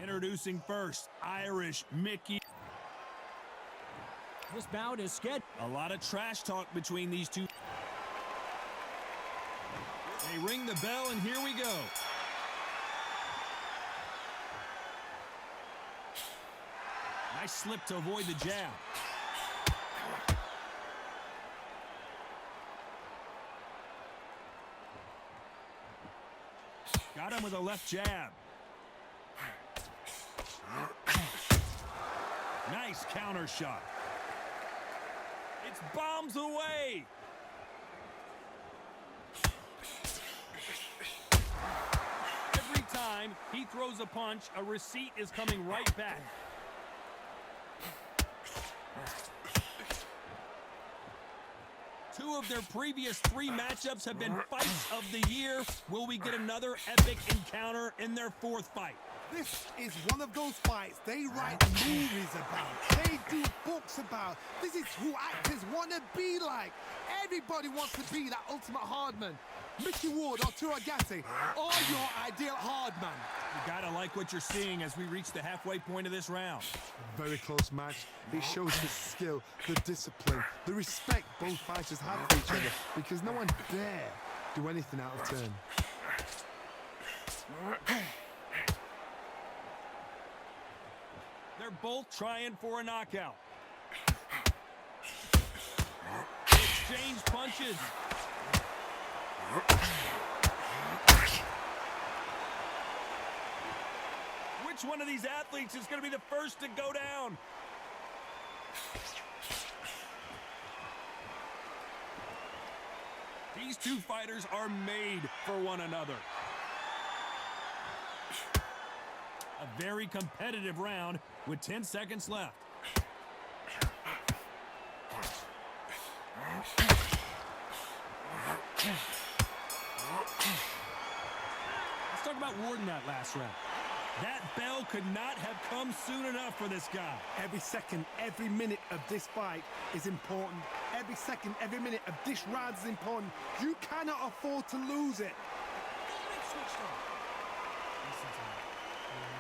Introducing first, Irish Mickey. This bout is scheduled. A lot of trash talk between these two. They ring the bell, and here we go. Nice slip to avoid the jab. Got him with a left jab. Nice counter shot. It's bombs away. Every time he throws a punch, a receipt is coming right back. Two of their previous 3 matchups have been fights of the year. Will we get another epic encounter in their 4th fight? This is one of those fights they write movies about. They do books about. This is who actors want to be like. Everybody wants to be that ultimate hardman. Mickey Ward, Arturo Gatti, are your ideal hardman. You gotta like what you're seeing as we reach the halfway point of this round. Very close match. It shows the skill, the discipline, the respect both fighters have for each other, because no one dare do anything out of turn. They're both trying for a knockout. Exchange punches. Which one of these athletes is going to be the first to go down? These two fighters are made for one another. A very competitive round with 10 seconds left. Let's talk about Ward in that last round. That bell could not have come soon enough for this guy. Every second, every minute of this fight is important. Every second, every minute of this round is important. You cannot afford to lose it. Switched on. Listen to me.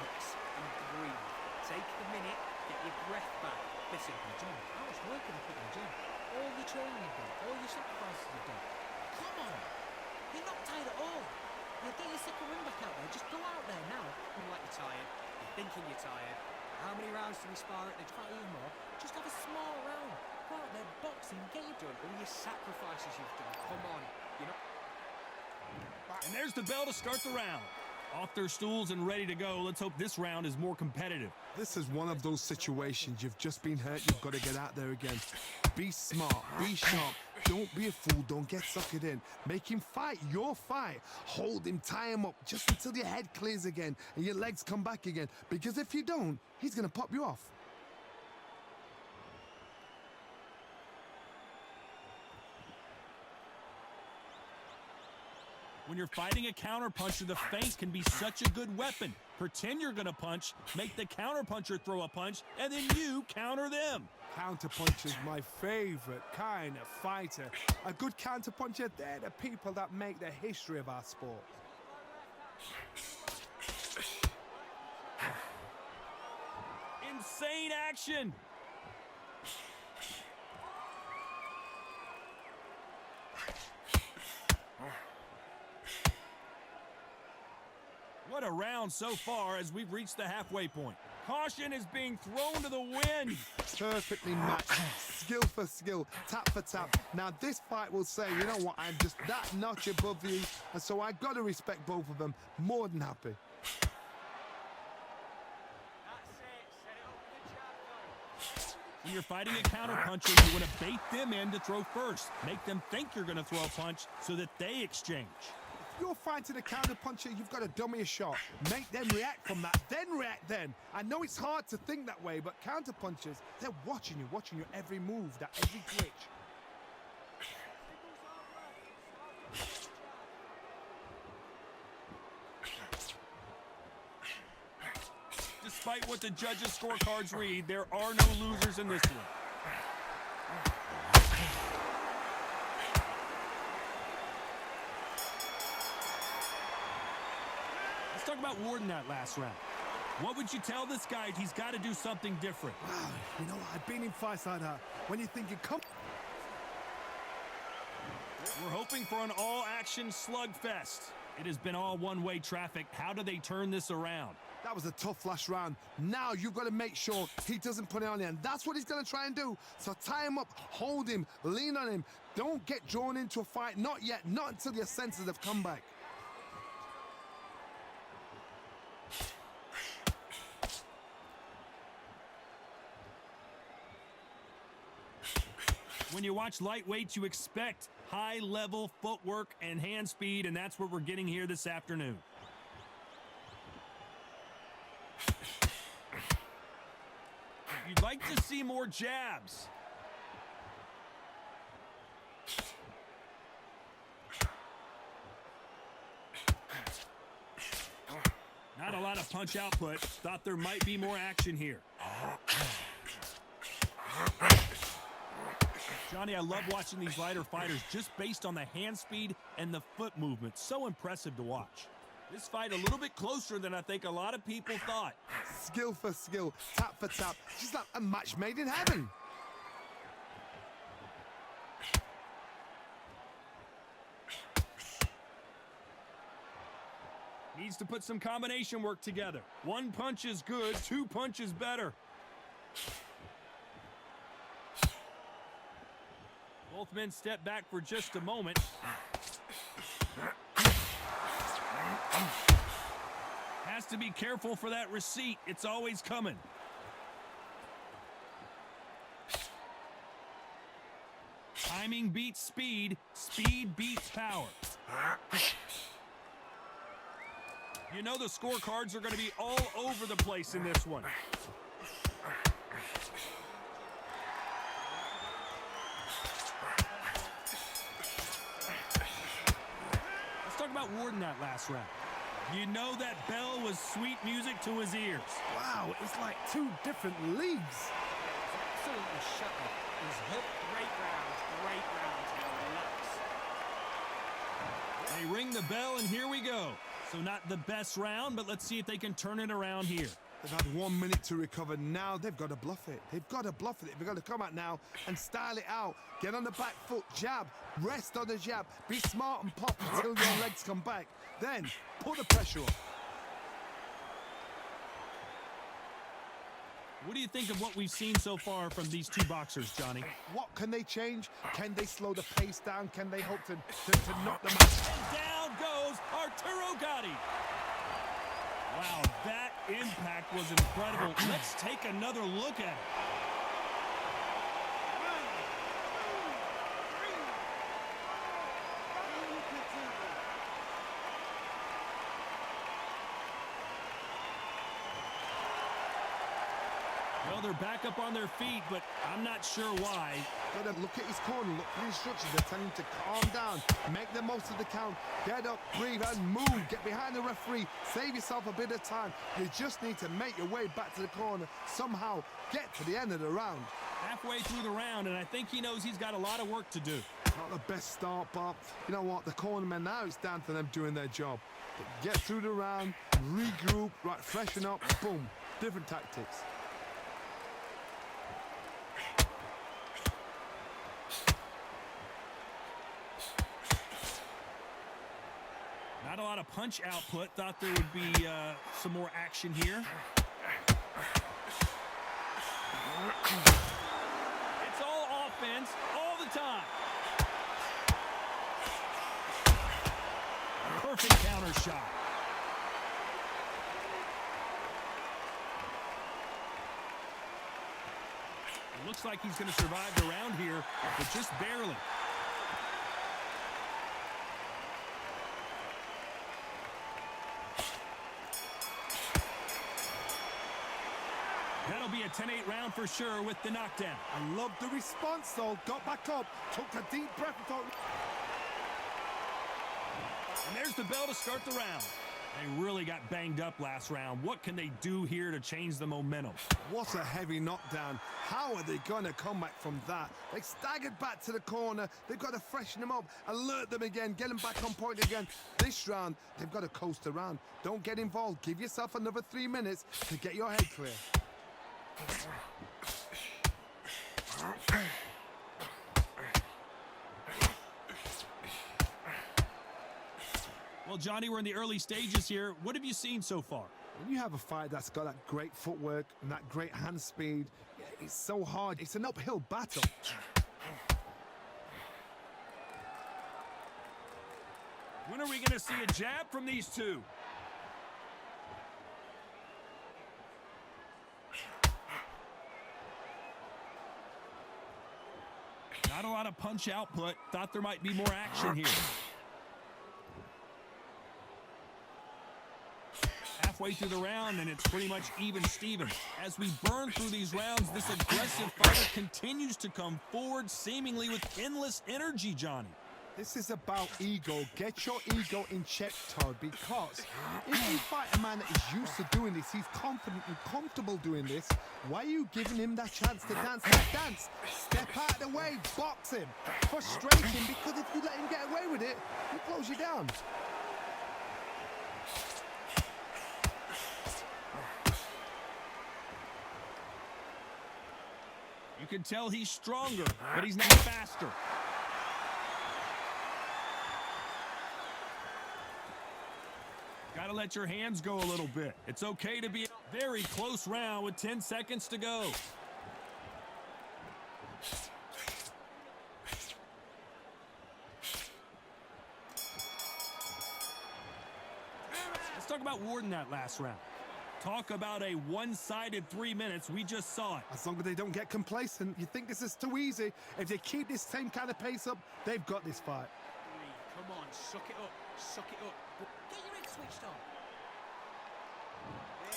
Relax and breathe. Take the minute, get your breath back. Listen, John, how much work have you put in the gym? All the training you've done, all your sacrifices you've done. Come on. You're not tired at all. You'll get your second win back out there. Just go out there now. You like you're tired. You're thinking you're tired. How many rounds do we spar at? They try you more. Just have a small round. Go out there, boxing, get you done. All your sacrifices you've done. Come on. You're not... And there's the bell to start the round. Off their stools and ready to go. Let's hope this round is more competitive. This is one of those situations. You've just been hurt. You've got to get out there again. Be smart. Be sharp. Don't be a fool. Don't get suckered in. Make him fight your fight. Hold him. Tie him up just until your head clears again and your legs come back again. Because if you don't, he's going to pop you off. When you're fighting a counterpuncher, the feint can be such a good weapon. Pretend you're going to punch, make the counterpuncher throw a punch, and then you counter them. Counterpuncher is my favorite kind of fighter. A good counterpuncher, they're the people that make the history of our sport. Insane action. What a round so far as we've reached the halfway point. Caution is being thrown to the wind. Perfectly matched, skill for skill, tap for tap. Now this fight will say, you know what, I'm just that notch above you, and so I got to respect both of them. More than happy. When you're fighting a counterpuncher, you want to bait them in to throw first. Make them think you're going to throw a punch so that they exchange. If you're fighting a counterpuncher, you've got to dummy a shot. Make them react from that, then react then. I know it's hard to think that way, but counterpunchers, they're watching your every move, that every twitch. Despite what the judges' scorecards read, there are no losers in this one. Let's talk about Ward in that last round. What would you tell this guy? He's got to do something different. Wow, you know, I've been in fights like that. When you're thinking, come... We're hoping for an all-action slugfest. It has been all one-way traffic. How do they turn this around? That was a tough last round. Now you've got to make sure he doesn't put it on you, and that's what he's going to try and do. So tie him up, hold him, lean on him. Don't get drawn into a fight. Not yet. Not until your senses have come back. When you watch lightweights, you expect high-level footwork and hand speed, and that's what we're getting here this afternoon. You'd like to see more jabs. Not a lot of punch output. Thought there might be more action here. Johnny, I love watching these lighter fighters just based on the hand speed and the foot movement. So impressive to watch. This fight a little bit closer than I think a lot of people thought. Skill for skill, tap for tap. Just like a match made in heaven. Needs to put some combination work together. One punch is good, two punches better. Both men step back for just a moment. Has to be careful for that receipt. It's always coming. Timing beats speed. Speed beats power. You know the scorecards are going to be all over the place in this one. Let's talk about Warden that last round. You know that bell was sweet music to his ears. Wow, it's like two different leagues. Absolutely shattered. It was hooked. Great round. Now relax. They ring the bell, and here we go. So not the best round, but let's see if they can turn it around here. They've had 1 minute to recover. Now they've got to bluff it. They've got to bluff it. They've got to come out now and style it out. Get on the back foot, jab, rest on the jab. Be smart and pop until your legs come back. Then put the pressure on. What do you think of what we've seen so far from these two boxers, Johnny? What can they change? Can they slow the pace down? Can they hope to knock them out? And down goes Arturo Gatti. Wow, that impact was incredible. Let's take another look at it. Well, they're back up on their feet, but I'm not sure why. Got to look at his corner, look for the instructions. They're telling him to calm down, make the most of the count, get up, breathe, and move. Get behind the referee, save yourself a bit of time. You just need to make your way back to the corner, somehow get to the end of the round. Halfway through the round, and I think he knows he's got a lot of work to do. Not the best start, but you know what? The cornermen now, it's down to them doing their job. Get through the round, regroup, right, freshen up, boom. Different tactics. Not a lot of punch output. Thought there would be some more action here. It's all offense all the time. Perfect counter shot. It looks like he's going to survive the round here, but just barely. That'll be a 10-8 round for sure with the knockdown. I love the response, though. Got back up, took a deep breath and thought... And there's the bell to start the round. They really got banged up last round. What can they do here to change the momentum? What a heavy knockdown. How are they going to come back from that? They staggered back to the corner. They've got to freshen them up, alert them again, get them back on point again. This round, they've got to coast around. Don't get involved. Give yourself another 3 minutes to get your head clear. Well, Johnny, we're in the early stages here. What have you seen so far? When you have a fight that's got that great footwork and that great hand speed, it's so hard. It's an uphill battle. When are we going to see a jab from these two? Not a lot of punch output. Thought there might be more action here. Halfway through the round, and it's pretty much even Steven. As we burn through these rounds, this aggressive fighter continues to come forward, seemingly with endless energy, Johnny. This is about ego. Get your ego in check, Todd, because if you fight a man that is used to doing this, he's confident and comfortable doing this, why are you giving him that chance to dance that dance? Step out of the way, box him, frustrate him, because if you let him get away with it, he'll close you down. You can tell he's stronger, but he's not faster. Gotta let your hands go a little bit. It's okay to be a very close round with 10 seconds to go. Let's talk about Warden that last round. Talk about a one-sided 3 minutes. We just saw it. As long as they don't get complacent, you think this is too easy. If they keep this same kind of pace up, they've got this fight. Come on, suck it up, suck it up. Get your head switched on.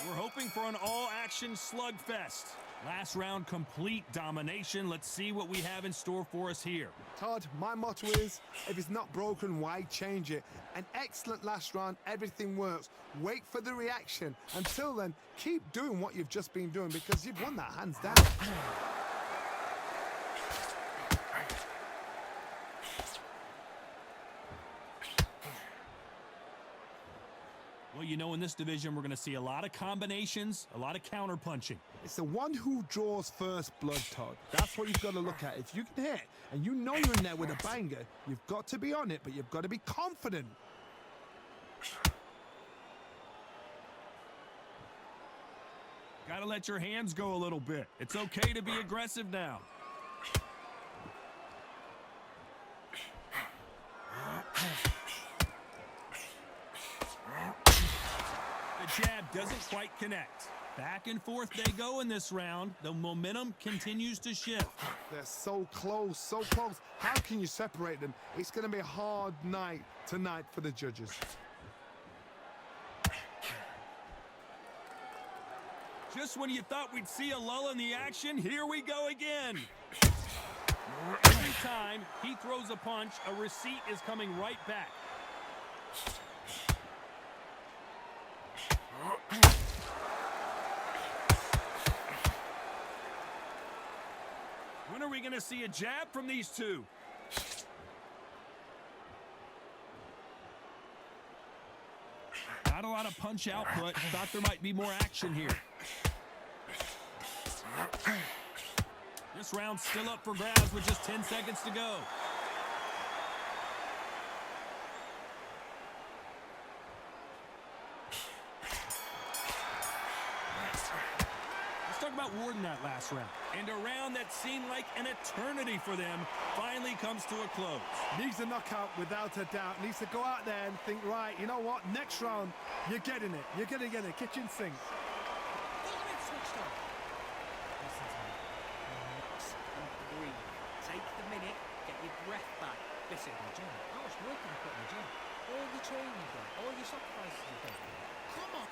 We're hoping for an all-action slugfest. Last round, complete domination. Let's see what we have in store for us here. Todd, my motto is, if it's not broken, why change it? An excellent last round, everything works. Wait for the reaction. Until then, keep doing what you've just been doing because you've won that hands down. Well, you know, in this division, we're going to see a lot of combinations, a lot of counter-punching. It's the one who draws first blood, Todd. That's what you've got to look at. If you can hit and you know you're in there with a banger, you've got to be on it, but you've got to be confident. Got to let your hands go a little bit. It's okay to be aggressive now. The jab doesn't quite connect. Back and forth they go in this round. The momentum continues to shift. They're so close, so close. How can you separate them? It's going to be a hard night tonight for the judges. Just when you thought we'd see a lull in the action, here we go again. Every time he throws a punch, a receipt is coming right back. When are we going to see a jab from these two? Not a lot of punch output. Thought there might be more action here. This round's still up for grabs with just 10 seconds to go. Let's talk about Warden that last round. And a round that seemed like an eternity for them finally comes to a close. Needs a knockout without a doubt. Needs to go out there and think, right, you know what? Next round, you're getting it. You're going to get it. Kitchen sink. Get your head switched on. Listen to me. Relax and breathe. Take the minute, get your breath back. Listen, John, how much work have you put in the gym? All the training you've done, all your sacrifices you've done. Come on.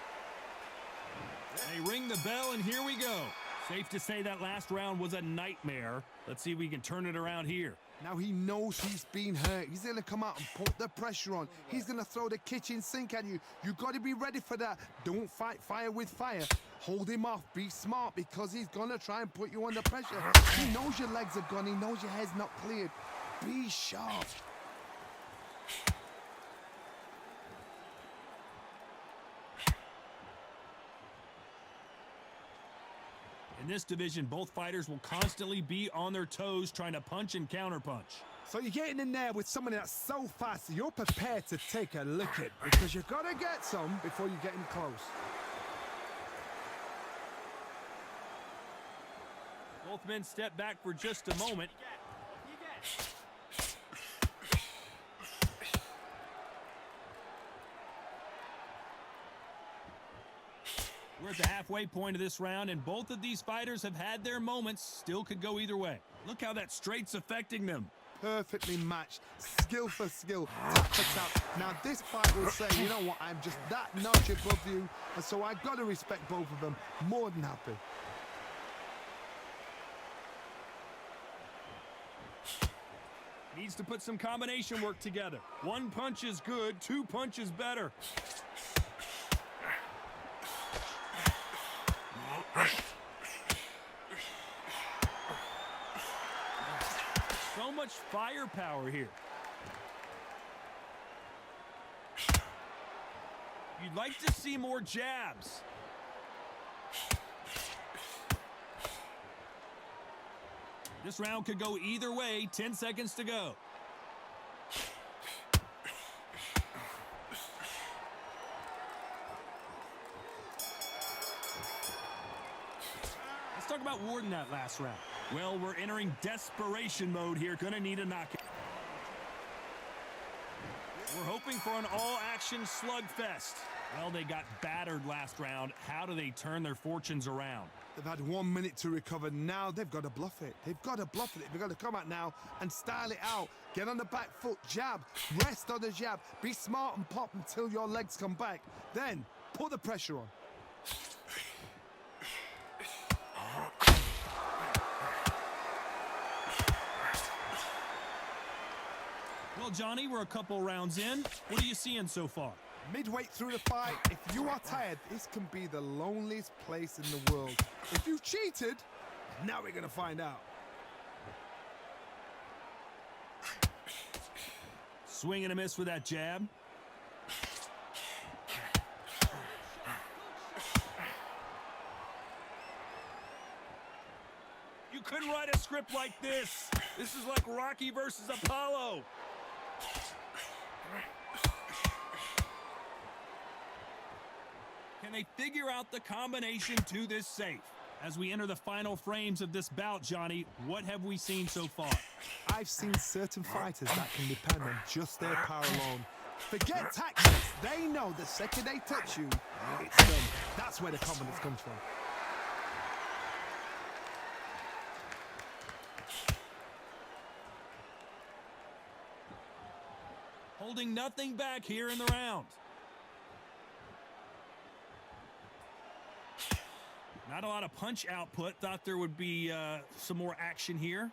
They ring the bell, and here we go. Safe to say that last round was a nightmare. Let's see if we can turn it around here. Now he knows he's been hurt. He's going to come out and put the pressure on. He's going to throw the kitchen sink at you. You got to be ready for that. Don't fight fire with fire. Hold him off. Be smart because he's going to try and put you under pressure. He knows your legs are gone. He knows your head's not cleared. Be sharp. In this division, both fighters will constantly be on their toes trying to punch and counterpunch. So you're getting in there with somebody that's so fast, you're prepared to take a lick at because you got to get some before you get in close. Both men step back for just a moment. We're at the halfway point of this round, and both of these fighters have had their moments. Still could go either way. Look how that straight's affecting them. Perfectly matched, skill for skill, tap for tap. Now this fight will say, you know what, I'm just that notch above you, and so I got to respect both of them. More than happy. Needs to put some combination work together. One punch is good, two punches better. So much firepower here. You'd like to see more jabs. This round could go either way. 10 seconds to go. Let's talk about Warden that last round. Well, we're entering desperation mode here. Gonna need a knockout. We're hoping for an all-action slugfest. Well, they got battered last round. How do they turn their fortunes around? They've had 1 minute to recover. Now they've got to bluff it. They've got to bluff it. They've got to come out now and style it out. Get on the back foot, jab, rest on the jab. Be smart and pop until your legs come back. Then put the pressure on. Well, Johnny, we're a couple rounds in. What are you seeing so far? Midway through the fight, if you are tired, this can be the loneliest place in the world. If you cheated, now we're going to find out. Swing and a miss with that jab. You couldn't write a script like this. This is like Rocky versus Apollo. Can they figure out the combination to this safe? As we enter the final frames of this bout, Johnny, what have we seen so far? I've seen certain fighters that can depend on just their power alone. Forget tactics. They know the second they touch you, it's done. That's where the confidence comes from. Holding nothing back here in the round. Not a lot of punch output. Thought there would be some more action here.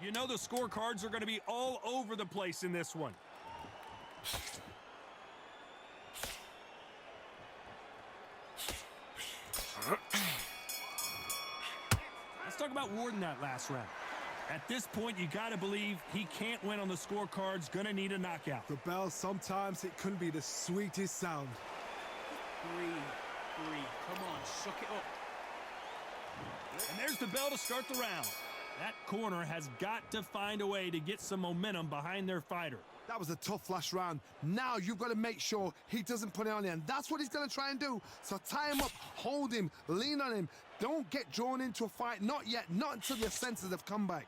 You know the scorecards are going to be all over the place in this one. Let's talk about Warden that last round. At this point, you got to believe he can't win on the scorecards. Gonna need a knockout. The bell, sometimes it can be the sweetest sound. Breathe. Come on, suck it up. And there's the bell to start the round. That corner has got to find a way to get some momentum behind their fighter. That was a tough last round. Now you've got to make sure he doesn't put it on the end. That's what he's going to try and do. So tie him up, hold him, lean on him. Don't get drawn into a fight. Not yet. Not until your senses have come back.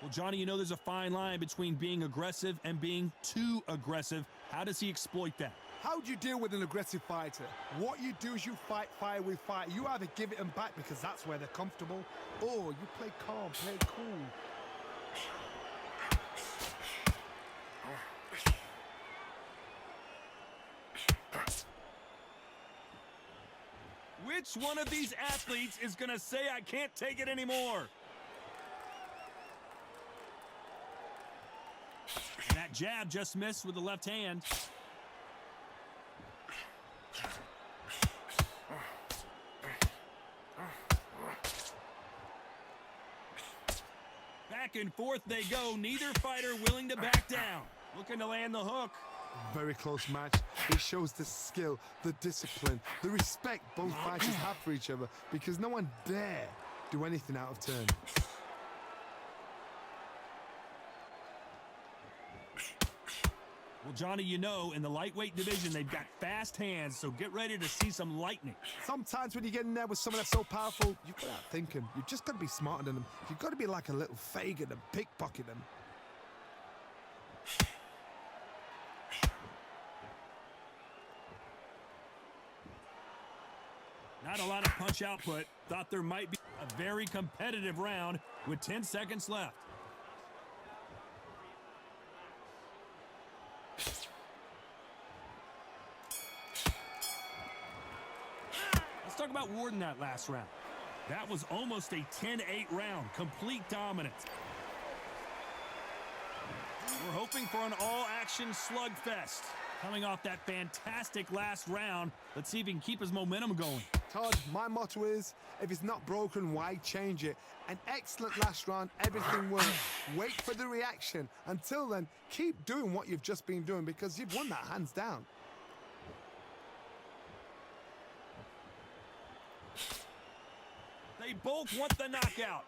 Well, Johnny, you know there's a fine line between being aggressive and being too aggressive. How does he exploit that? How do you deal with an aggressive fighter? What you do is you fight fire with fire. You either give it them back because that's where they're comfortable, or you play calm, play cool. Which one of these athletes is going to say, I can't take it anymore? And that jab just missed with the left hand. Back and forth they go. Neither fighter willing to back down. Looking to land the hook. Very close match. It shows the skill, the discipline, the respect both fighters have for each other, because no one dare do anything out of turn. Well, Johnny, you know, in the lightweight division, they've got fast hands, so get ready to see some lightning. Sometimes when you get in there with someone that's so powerful, you've got to outthink him. You've just got to be smarter than them. You've got to be like a little Fagin and pickpocket them. Not a lot of punch output. Thought there might be a very competitive round with 10 seconds left. Let's talk about Ward in that last round. That was almost a 10-8 round. Complete dominance. We're hoping for an all-action slugfest. Coming off that fantastic last round, let's see if he can keep his momentum going. Todd, my motto is, if it's not broken, why change it? An excellent last round, everything worked. Wait for the reaction. Until then, keep doing what you've just been doing, because you've won that hands down. They both want the knockout.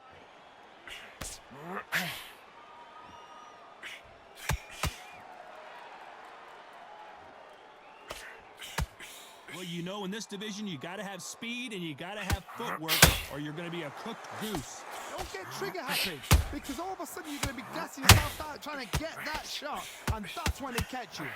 Well, you know, in this division, you got to have speed and you got to have footwork, or you're going to be a cooked goose. Don't get trigger happy, because all of a sudden you're going to be gassing yourself out trying to get that shot, and that's when they catch you.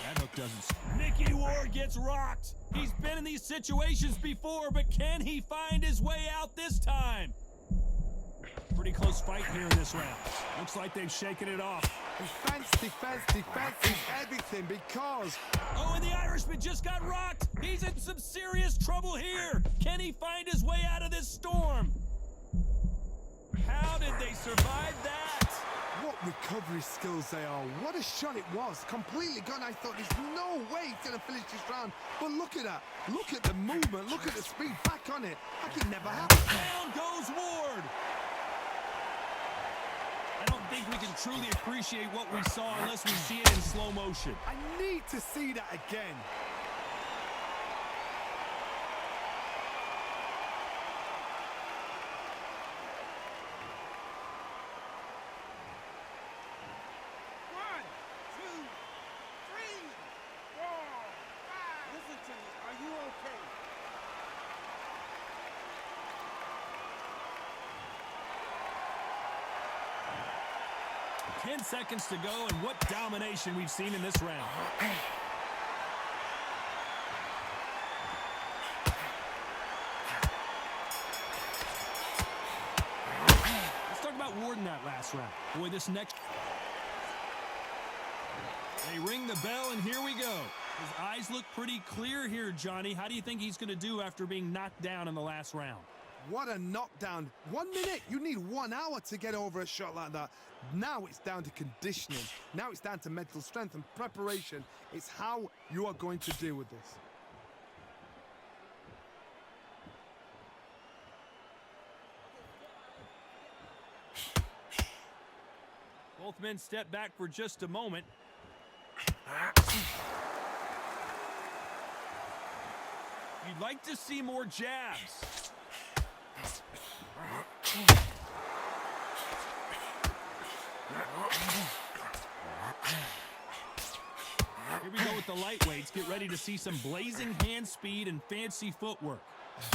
That hook doesn't. Mickey Ward gets rocked. He's been in these situations before, but can he find his way out this time? Pretty close fight here in this round. Looks like they've shaken it off. Defense, defense, defense is everything, because... Oh, and the Irishman just got rocked. He's in some serious trouble here. Can he find his way out of this storm? How did they survive that? What recovery skills they are. What a shot it was. Completely gone. I thought there's no way he's going to finish this round. But look at that. Look at the movement. Look at the speed. Back on it. Like it never happened. Down goes Ward. I don't think we can truly appreciate what we saw unless we see it in slow motion. I need to see that again. One, two, three, four, five. Listen to me. Are you okay? 10 seconds to go, and what domination we've seen in this round. Let's talk about Ward in that last round. Boy, this next... They ring the bell, and here we go. His eyes look pretty clear here, Johnny. How do you think he's going to do after being knocked down in the last round? What a knockdown. 1 minute. You need 1 hour to get over a shot like that. Now it's down to conditioning. Now it's down to mental strength and preparation. It's how you are going to deal with this. Both men step back for just a moment. You'd like to see more jabs. Here we go with the lightweights. Get ready to see some blazing hand speed and fancy footwork.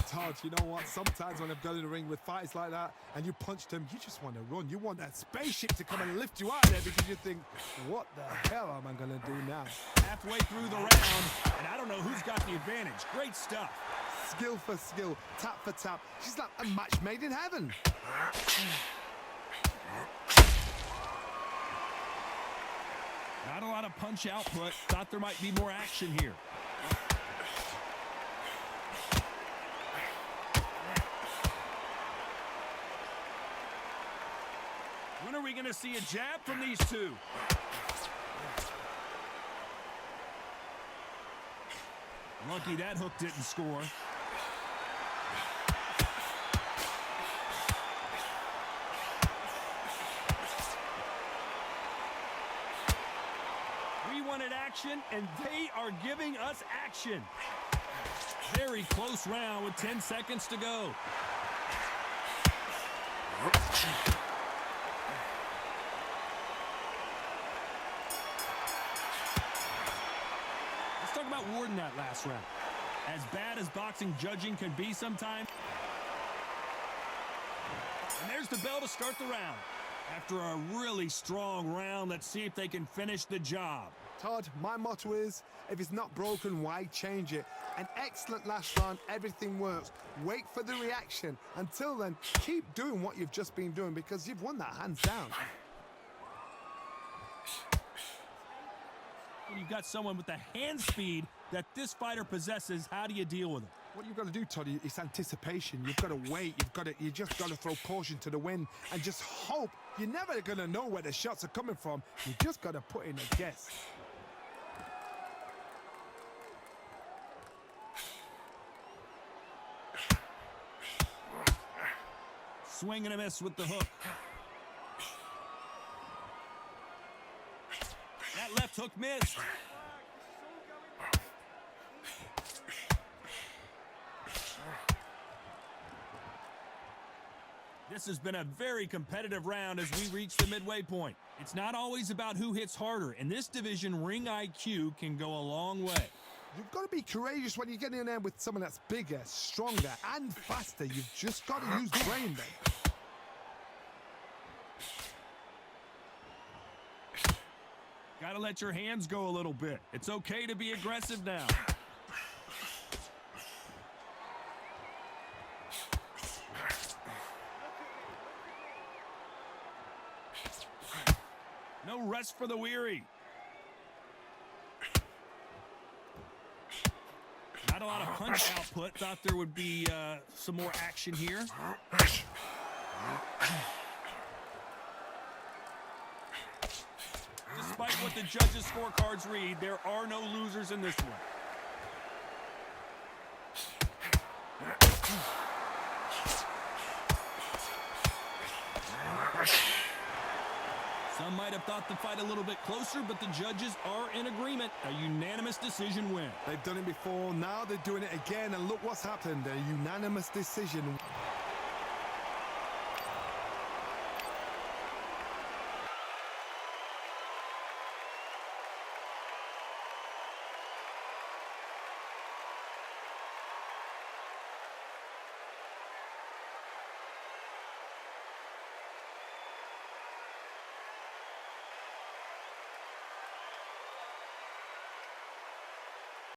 Todd, you know what? Sometimes when I've got in the ring with fighters like that and you punch them, you just want to run. You want that spaceship to come and lift you out of there, because you think, what the hell am I going to do now? Halfway through the round, and I don't know who's got the advantage. Great stuff. Skill for skill, tap for tap. She's like a match made in heaven. Not a lot of punch output. Thought there might be more action here. When are we going to see a jab from these two? Lucky that hook didn't score. We wanted action, and they are giving us action. Very close round with 10 seconds to go. Let's talk about Warden that last round. As bad as boxing judging can be sometimes. And there's the bell to start the round. After a really strong round, let's see if they can finish the job. Todd, my motto is, if it's not broken, why change it? An excellent last round, everything works. Wait for the reaction. Until then, keep doing what you've just been doing because you've won that hands down. When you've got someone with the hand speed that this fighter possesses, how do you deal with him? What you've got to do, Toddy, is anticipation. You've got to wait. You just got to throw caution to the wind and just hope. You're never going to know where the shots are coming from. You just got to put in a guess. Swing and a miss with the hook. That left hook missed. This has been a very competitive round as we reach the midway point. It's not always about who hits harder. In this division, ring IQ can go a long way. You've got to be courageous when you get in there with someone that's bigger, stronger, and faster. You've just got to use the brain then. Got to let your hands go a little bit. It's okay to be aggressive now. No rest for the weary. Not a lot of punch output. Thought there would be some more action here. Despite what the judges' scorecards read, there are no losers in this one. Some might have thought the fight a little bit closer, but the judges are in agreement. A unanimous decision win. They've done it before, now they're doing it again, and look what's happened. A unanimous decision.